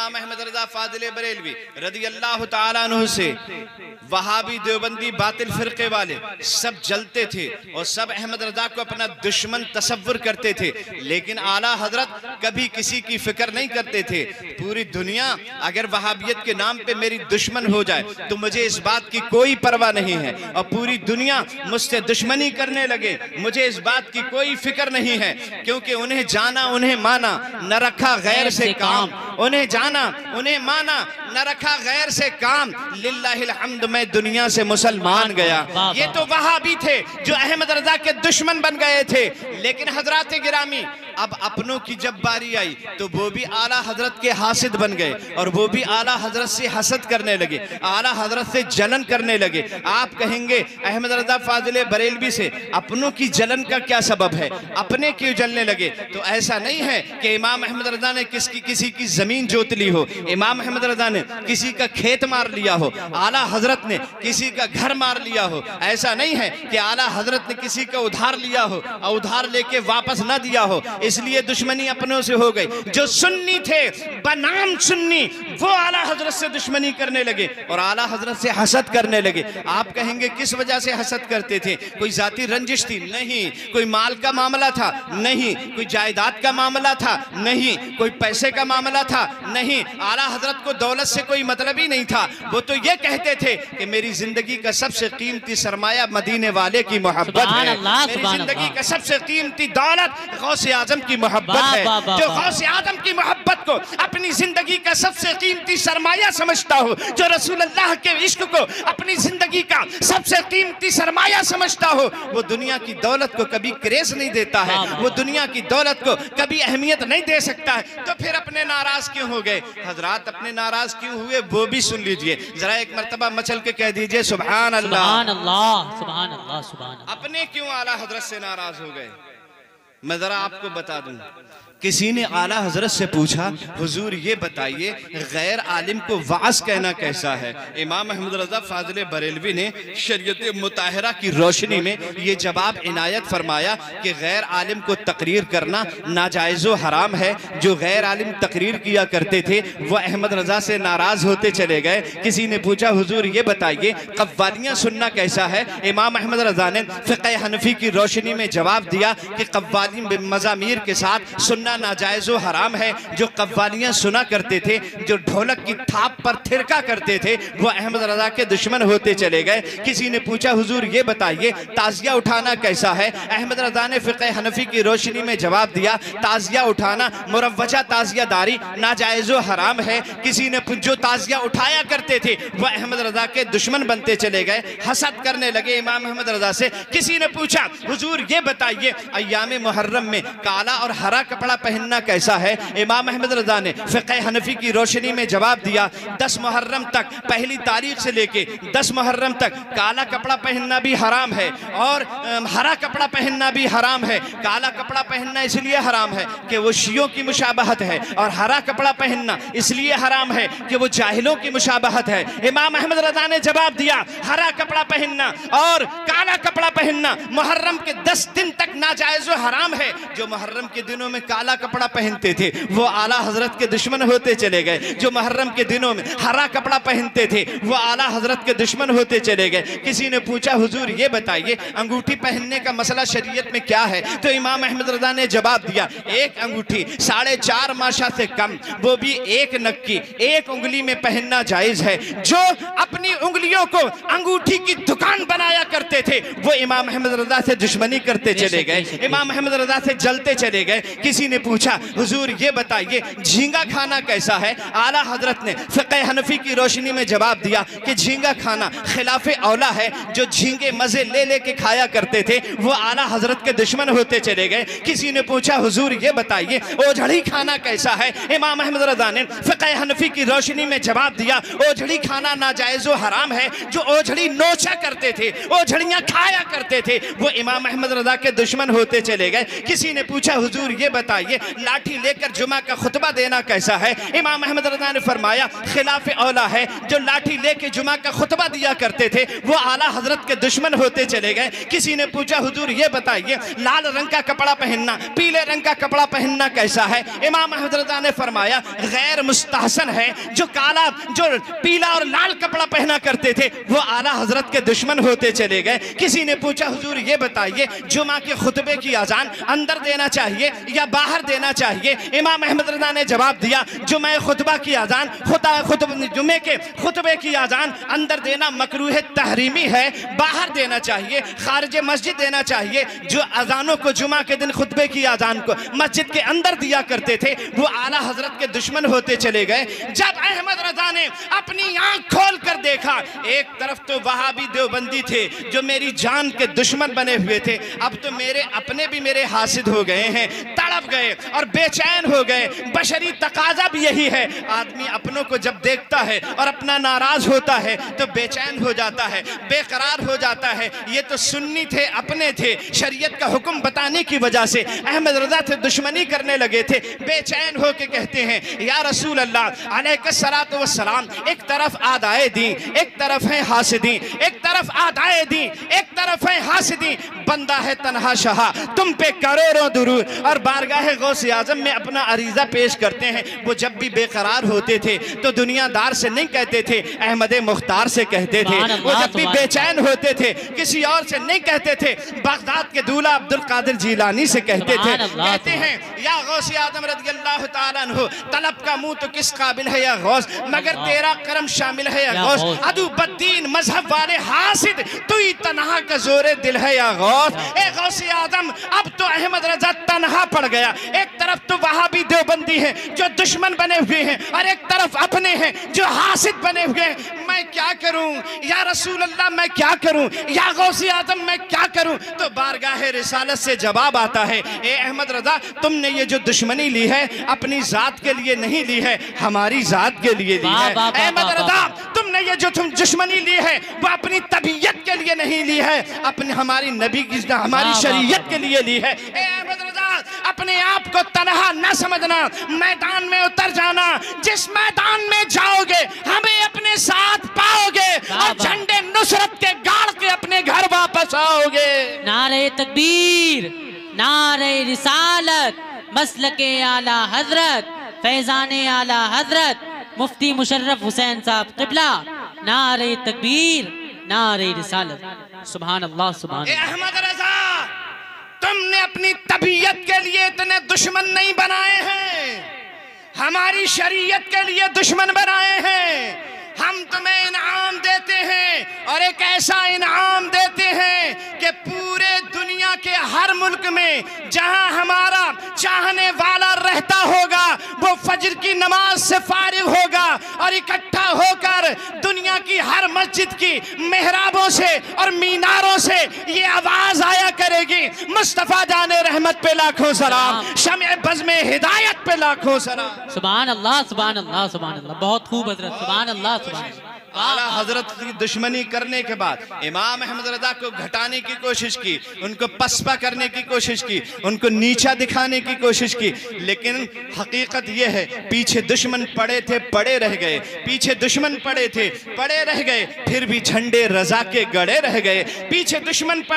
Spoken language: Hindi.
इमाम अहमद रज़ा फाज़िल बरेलवी रज़ी अल्लाह ताला अन्हु से वहाबी देवबंदी बातिल फिरके वाले सब जलते थे और सब अहमद रज़ा को अपना दुश्मन तसव्वुर करते थे, लेकिन आला हजरत कभी किसी की फिक्र नहीं करते थे। पूरी दुनिया अगर वहाबियत के नाम पे मेरी दुश्मन हो जाए तो मुझे इस बात की कोई परवाह नहीं है, और पूरी दुनिया मुझसे दुश्मनी करने लगे, मुझे इस बात की कोई फिक्र नहीं है, क्योंकि उन्हें जाना उन्हें माना, न रखा गैर से काम। उन्हें जाना उन्हें माना, न रखा गैर से काम। लिल्लाहिल हम्द, मैं दुनिया से मुसलमान गया। ये तो वहाबी थे जो अहमद रज़ा के दुश्मन बन गए थे। लेकिन हजरात गिरामी, अब अपनों की जब बारी आई तो वो भी आला हजरत के हासिद बन गए और वो भी आला हजरत से हसद करने लगे, आला हजरत से जलन करने लगे। आप कहेंगे अहमद रज़ा फाज़िल बरेलवी से अपनों की जलन का क्या सबब है, अपने क्यों जलने लगे? तो ऐसा नहीं है कि इमाम अहमद रज़ा ने किसी की जमीन जोत ली हो, इमाम अहमद रज़ा ने किसी का खेत मार लिया हो, आला हजरत ने किसी का घर मार लिया हो। ऐसा नहीं है कि आला हजरत ने किसी का उधार लिया हो और उधार लेके वापस ना दिया हो, इसलिए दुश्मनी अपनों से हो गई। जो सुन्नी थे बनाम सुन्नी, वो आला हजरत से दुश्मनी करने लगे और आला हजरत से हसद करने लगे। आप कहेंगे किस वजह से हसद करते थे? कोई जाती रंजिश थी? नहीं। कोई माल का मामला था? नहीं। कोई जायदाद का मामला था? नहीं। कोई पैसे का मामला था? नहीं। आला हजरत को दौलत से कोई मतलब ही नहीं था। वो तो ये कहते थे कि मेरी जिंदगी का सबसे कीमती सरमाया मदीने वाले की मोहब्बत है, मेरी जिंदगी का सबसे कीमती दौलत गौसे आजम की मोहब्बत है। जो गौसे आजम की मोहब्बत को अपनी जिंदगी का सबसे कीमती सरमाया समझता हो, जो रसूल अल्लाह के इश्क को अपनी जिंदगी का सबसे कीमती सरमाया समझता हो, वो दुनिया की दौलत को कभी क्रेज नहीं देता है, वो दुनिया की दौलत को कभी अहमियत नहीं दे सकता है। तो फिर अपने नाराज क्यों हो गए? हजरात अपने नाराज क्यों हुए वो भी सुन लीजिए जरा, एक मर्तबा मचल के कह दीजिए सुभान अल्लाह, सुभान अल्लाह, सुभान अल्लाह, सुभान अल्लाह। अपने क्यों आला हजरत से नाराज हो गए? मैं जरा आपको बता दूं। किसी ने आला हजरत से पूछा, हुजूर ये बताइए गैर आलिम को वाज कहना कैसा है? इमाम अहमद रज़ा फाज़िल बरेलवी ने शरीयत मुताहरा की रोशनी में ये जवाब इनायत फरमाया कि गैर आलिम को तकरीर करना नाजायज़ व हराम है। जो गैर आलिम तकरीर किया करते थे वह अहमद रज़ा से नाराज़ होते चले गए। किसी ने पूछा, हुजूर ये बताइए कव्वालियाँ सुनना कैसा है? इमाम अहमद रज़ा ने फ़िक़्ह हनफ़ी की रोशनी में जवाब दिया कि कव्वाली मज़ामीर के साथ सुनना नाजायज़ व हराम है। जो कव्वालियाँ सुना करते थे, जो ढोलक की थाप पर थिरका करते थे, वो अहमद रज़ा के दुश्मन होते चले गए। किसी ने पूछा, हुजूर ये बताइए ताज़िया उठाना कैसा है? अहमद रज़ा ने फ़िक़्ह हनफ़ी की रोशनी में जवाब दिया, ताज़िया उठाना मुरव्वजा ताज़ियादारी नाजायज़ व हराम है। किसी ने जो ताज़िया उठाया करते थे वह अहमद रज़ा के दुश्मन बनते चले गए, हसद करने लगे इमाम अहमद रज़ा से। किसी ने पूछा, हुजूर ये बताइए अय्याम मुहर्रम में काला और हरा कपड़ा पहनना कैसा है? इमाम अहमद रज़ा ने फ़िक़्ह हनफ़ी की रोशनी में जवाब दिया, 10 मुहर्रम तक, पहली तारीख से लेके 10 मुहर्रम तक काला कपड़ा पहनना भी हराम है और हरा कपड़ा पहनना भी हराम है। काला कपड़ा पहनना इसलिए हराम है कि वो शियों की मुशाबहत है, और हरा कपड़ा पहनना इसलिए हराम है कि वो जाहिलों की मुशाबहत है। इमाम अहमद रज़ा ने जवाब दिया, हरा कपड़ा पहनना और काला कपड़ा पहनना मुहर्रम के 10 दिन तक नाजायज़ व हराम है। जो मुहर्रम के दिनों में काला कपड़ा पहनते थे वो आला हजरत के दुश्मन होते चले गए, जो मुहर्रम के दिनों में हरा कपड़ा पहनते थे वो आला हजरत के दुश्मन होते चले गए। किसी ने पूछा, हुजूर ये बताइए अंगूठी पहनने का मसला शरीयत में क्या है? तो इमाम अहमद रज़ा ने जवाब दिया, एक अंगूठी 4.5 माशा से कम, वो भी एक नग की, एक उंगली में पहनना जायज़ है। जो अपनी उंगलियों को अंगूठी की दुकान बनाया करते थे वो इमाम अहमद रज़ा से दुश्मनी करते चले गए, इमाम अहमद रज़ा से जलते चले गए। किसी ने पूछा, हुजूर ये बताइए झींगा खाना कैसा है? आला हजरत ने फ़िक़्ह हनफ़ी की रोशनी में जवाब दिया कि झींगा खाना खिलाफ़े औला है। जो झींगे मज़े ले ले के खाया करते थे वो आला हजरत के दुश्मन होते चले गए। किसी ने पूछा, हुजूर ये बताइए ओझड़ी खाना कैसा है? इमाम अहमद रज़ा ने फ़िक़्ह हनफ़ी की रोशनी में जवाब दिया, ओझड़ी खाना नाजायज़ व हराम है। जो ओझड़ी नोचा करते थे, ओझड़ियाँ खाया करते थे, वो इमाम अहमद रज़ा के दुश्मन होते चले गए। किसी ने पूछा, हुजूर ये बताइए बताइए लाठी लेकर जुमा का खुतबा देना कैसा है? इमाम अहमद रज़ा ने फरमाया खिलाफ औला है। जो लाठी लेके जुमा का खुतबा दिया करते थे वो आला हजरत के दुश्मन होते चले गए। किसी ने पूछा हुजूर ये बताइए लाल रंग का कपड़ा पहनना, पीले रंग का कपड़ा पहनना कैसा है? इमाम अहमद रज़ा ने फरमाया गैर मुस्तहसन है। जो काला, जो पीला और लाल कपड़ा पहना करते थे वो आला हजरत के दुश्मन होते चले गए। किसी ने पूछा हुजूर ये बताइए जुमा के खुतबे की अजान अंदर देना चाहिए या बाहर देना चाहिए? इमाम अहमद रज़ा ने जवाब दिया जुमे खुतबा की अजान, जुमे के खुतबे की अजान अंदर देना मकरूह तहरीमी है, बाहर देना चाहिए, खारिज मस्जिद देना चाहिए। जो अजानों को जुमा के दिन खुतबे की अजान को मस्जिद के अंदर दिया करते थे वो आला हजरत के दुश्मन होते चले गए। जब अहमद रज़ा ने अपनी आंख खोल कर देखा एक तरफ तो वहाबी देवबंदी थे जो मेरी जान के दुश्मन बने हुए थे, अब तो मेरे अपने भी मेरे हासिद हो गए हैं, तड़प गए और बेचैन हो गए। बशरी तकाजा भी यही है, आदमी अपनों को जब देखता है और अपना नाराज होता है तो बेचैन हो जाता है, बेकरार हो जाता है। ये तो सुन्नी थे, अपने थे, शरीयत का हुक्म बताने की वजह से अहमद रज़ा से दुश्मनी करने लगे थे। बेचैन हो के कहते हैं या रसूल अल्लाह अलैहिस्सलातु वस्सलाम, एक तरफ आदाए दी, एक तरफ है हासिदी, एक तरफ आदाए दी, एक तरफ है हासिदी, बंदा है तन्हा शाह, तुम पे करोड़ों दुरूद। और बारगाह गौसे आजम में अपना अरीज़ा पेश करते हैं। वो जब भी बेकरार होते थे तो दुनियादार से नहीं कहते थे, अहमद मुख्तार से कहते थे। वो जब भी बेचैन होते थे किसी और से नहीं कहते थे, बगदाद के दूल्हा अब्दुल कादिर जीलानी से कहते थे। कहते हैं या गौसे आजम रज़ियल्लाहु ताला अन्हु, तलब का मुंह तो किस काबिल है या गौस, मगर तेरा करम शामिल है या गौस। अदुबद्दीन मजहब वाले हासिद, तू ही तन्हा का जोरे दिल है या गौस। ए गौसे आजम, अब तो अहमद रज़ा तन्हा पड़ गया। एक तरफ तो वहाबी देवबंदी है जो दुश्मन बने हुए हैं और एक तरफ अपने हैं जो हासिद बने हुए हैं। मैं क्या करूं या रसूल अल्लाह, मैं क्या करूं या गौसे आजम, मैं क्या करूं? तो बारगाह रिसालत से जवाब आता है, ए अहमद रज़ा, तुमने ये जो दुश्मनी ली है अपनी जात के लिए नहीं ली है, हमारी जात के लिए ली है। अहमद रज़ा, तुमने ये जो तुम दुश्मनी ली है वो अपनी तबीयत के लिए नहीं ली है, अपने हमारी नबी की, हमारी शरीयत के लिए ली है। ए अहमद रज़ा, अपने आप को तन्हा न समझना, मैदान में उतर जाना। जिस मैदान में जाओगे हमें अपने साथ पाओगे और झंडे नुसरत के गाड़ के अपने घर वापस आओगे। नारे तकबीर, नारे रिसालत, मसलके आला हजरत, फैजाने आला हजरत मुफ्ती मुशर्रफ हुसैन साहब क़िबला। नारे तकबीर, नारे रिसालत। सुभान अल्लाह, सुभान अल्लाह। अहमद रज़ा, तुमने अपनी तबीयत के लिए इतने दुश्मन नहीं बनाए हैं, हमारी शरीयत के लिए दुश्मन बनाए हैं। हम तुम्हें इनाम देते हैं और एक ऐसा इनाम देते हैं कि पूरे दुनिया के हर मुल्क में जहां हमारा चाहने वाला रहता होगा वो फजर की नमाज से फारिग होगा और इकट्ठा होकर दुनिया की हर मस्जिद की मेहराबों से और मीनारों से ये आवाज आया करेगी, मुस्तफा जाने रहमत पे लाखों सलाम, शम्ए बज़्म हिदायत पे लाखों सलाम। सुभान अल्लाह, सुभान अल्लाह, सुभान अल्लाह। बहुत खूब हजरत, सुभान अल्लाह, सुभान अल्लाह। आला हजरत की दुश्मनी करने के बाद इमाम अहमद रज़ा को घटाने की कोशिश की, उनको पसपा करने की कोशिश की, उनको नीचा दिखाने की कोशिश की, लेकिन हकीकत यह है पीछे दुश्मन पड़े थे, पड़े रह गए, पीछे दुश्मन पड़े थे, पड़े रह गए, फिर भी झंडे रज़ा के गड़े रह गए। पीछे दुश्मन पड़े